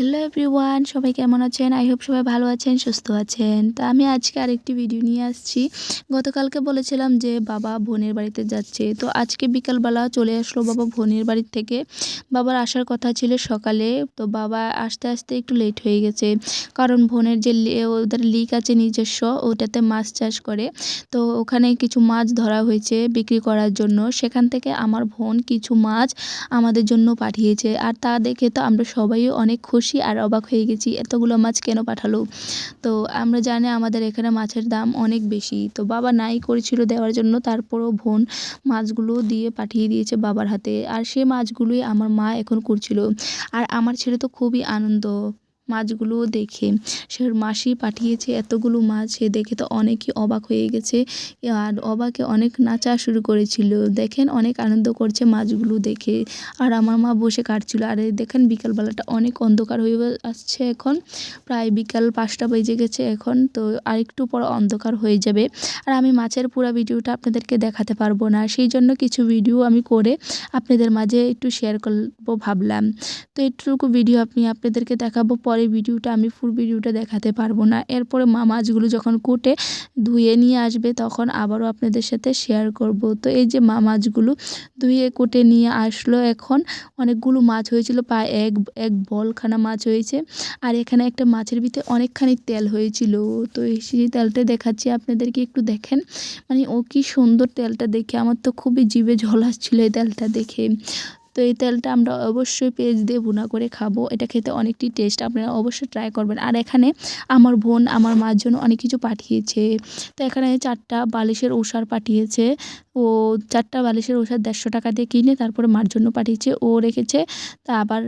Hello everyone, সবাই কেমন আছেন? আই হোপ সবাই ভালো আছেন, সুস্থ আছেন। তো আমি আজকে আরেকটি ভিডিও নিয়ে আসছি। গতকালকে বলেছিলাম যে বাবা বোনের বাড়িতে যাচ্ছে, তো আজকে বিকালবেলা চলে আসলো বাবা বোনের বাড়ির থেকে। বাবার আসার কথা ছিল সকালে, তো বাবা আসতে আসতে একটু লেট হয়ে গেছে, কারণ বোনের যে ওদের লিক আছে নিজস্ব, ওটাতে মাছ চাষ করে। তো ওখানে কিছু মাছ ধরা হয়েছে বিক্রি করার জন্য, সেখান থেকে আমার বোন কিছু মাছ আমাদের জন্য পাঠিয়েছে। আর তা দেখে তো আমরা সবাই অনেক খুশি আর অবাক হয়ে গেছি, এতগুলো মাছ কেন পাঠালো। তো আমরা জানি আমাদের এখানে মাছের দাম অনেক বেশি, তো বাবা নাই করেছিল দেওয়ার জন্য, তারপরও বোন মাছগুলো দিয়ে পাঠিয়ে দিয়েছে বাবার হাতে। আর সে মাছগুলোই আমার মা এখন করছিল। আর আমার ছেলে তো খুবই আনন্দ মাছগুলো দেখে। সে মাসি পাঠিয়েছে এতগুলো মাছ, সে দেখে তো অনেকই অবাক হয়ে গেছে। আর অবাকে অনেক নাচা শুরু করেছিল, দেখেন অনেক আনন্দ করছে মাছগুলো দেখে। আর আমার মা বসে কাটছিল। আর এই দেখেন বিকালবেলাটা অনেক অন্ধকার হয়ে আসছে, এখন প্রায় বিকাল 5টা বেজে গেছে এখন, তো আরেকটু পর অন্ধকার হয়ে যাবে। আর আমি মাছের পুরো ভিডিওটা আপনাদেরকে দেখাতে পারবো না, সেই জন্য কিছু ভিডিও আমি করে আপনাদের মাঝে একটু শেয়ার করবো ভাবলাম। তো এইটুকু ভিডিও আপনাদেরকে দেখাবো, পরে ভিডিওটা আমি ফুল ভিডিওটা দেখাতে পারবো না। এরপরে মা মাছগুলো যখন কুটে ধুয়ে নিয়ে আসবে তখন আবারও আপনাদের সাথে শেয়ার করব। তো এই যে মা মাছগুলো ধুয়ে কুটে নিয়ে আসলো, এখন অনেকগুলো মাছ হয়েছিল, প্রায় এক বলখানা মাছ হয়েছে। আর এখানে একটা মাছের ভিতরে অনেকখানি তেল হয়েছিল, তো সেই তেলটা দেখাচ্ছি আপনাদেরকে, একটু দেখেন। মানে ও কি সুন্দর তেলটা দেখে, আমার তো খুবই জিভে জল আসছিল এই তেলটা দেখে। তো এই তেলটা আমরা অবশ্যই পেঁয়াজ দিয়ে ভুনা করে খাবো, এটা খেতে অনেকটি টেস্ট, আপনারা অবশ্যই ট্রাই করবেন। আর এখানে আমার বোন আমার মার জন্য অনেক কিছু পাঠিয়েছে। তো এখানে 4টা বালিশের ওষার পাঠিয়েছে, ও 4টা বালিশের ওষার 150 টাকা দিয়ে কিনে তারপরে মার জন্য পাঠিয়েছে, ও রেখেছে। তা আবার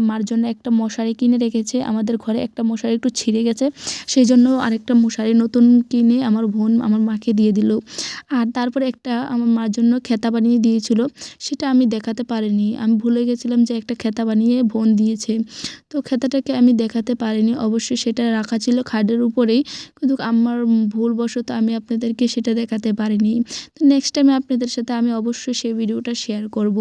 মার জন্য একটা মশারি কিনে রেখেছে, আমাদের ঘরে একটা মশারি একটু ছিঁড়ে গেছে, সেই জন্য আরেকটা মশারি নতুন কিনে আমার বোন আমার মাকে দিয়ে দিল। আর তারপরে একটা আমার মার জন্য খেতা বানিয়ে দিয়েছিল, সেটা আমি দেখাতে পারিনি, আমি ভুলে গেছিলাম যে একটা খেতা বানিয়ে বোন দিয়েছে। তো খেতাটাকে আমি দেখাতে পারিনি, অবশ্যই সেটা রাখা ছিল খাটের উপরেই, কিন্তু আমার ভুলবশত আমি আপনাদেরকে সেটা দেখাতে পারিনি। তো নেক্সট টাইমে আপনাদের সাথে আমি অবশ্যই সেই ভিডিওটা শেয়ার করব।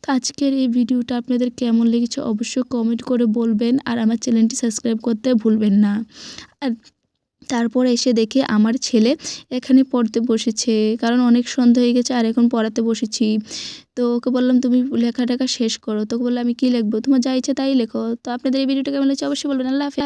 তো আজকের এই ভিডিওটা আপনাদের কেমন লেগেছে অবশ্যই কমেন্ট করে বলবেন, আর আমার চ্যানেলটি সাবস্ক্রাইব করতে ভুলবেন না। আর তারপর এসে দেখি আমার ছেলে এখানে পড়তে বসেছে, কারণ অনেক সন্ধ্যা হয়ে গেছে আর এখন পড়াতে বসেছি। তো ওকে বললাম তুমি লেখাটাকা শেষ করো, তোকে বললাম আমি কী লিখবো, তোমার যা ইচ্ছে তাই লেখো। তো আপনাদের এই ভিডিওটা কেমন লাগছে অবশ্যই বলবেন। আল্লাহ হাফেজ।